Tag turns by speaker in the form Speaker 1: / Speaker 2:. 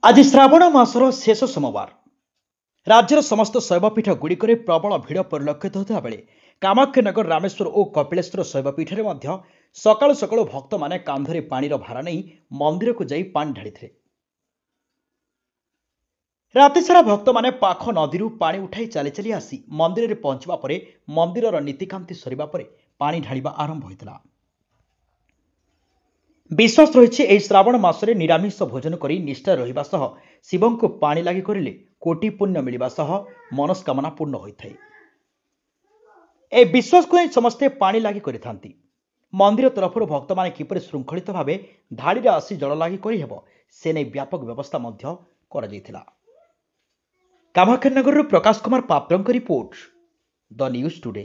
Speaker 1: आज श्रावण मासर शेष सोमवार राज्यर समस्त शैवपीठ गुड़िक प्रबल भिड़ परिलक्षित होता बेले कामाक्षनगर रामेश्वर और कपिलेश्वर शैवपीठ में सकाळु सकाळु भक्त माने कांधरे पानीर भार नहीं मंदिर को जाई पानी ढाड़ी। राति सारा भक्त माने पाख नदी पानी उठाई चली चली आसी मंदिर में पहुंचवा परे मंदिर नीतिकांति सरिबा परे पानी ढाळिबा आरंभ होइतला। विश्वास रही श्रावण मासरे निरामिष भोजन करी निष्ठा रहिबा सह शिवं को पानी लागी करिले कोटि पुण्य मिलिबा सह मनस्कामना पूर्ण होइथाय। ए विश्वास को समस्ते पानी लागी करिथांती। मंदिर तरफर भक्त माने किपरि श्रृंखलित भावे धाड़ी आसी जल लागी करि हेबो से नै व्यापक व्यवस्था मध्य करा जायथिला। कामाक्षनगर प्रकाश कुमार पात्रंक रिपोर्ट द न्यूज टुडे।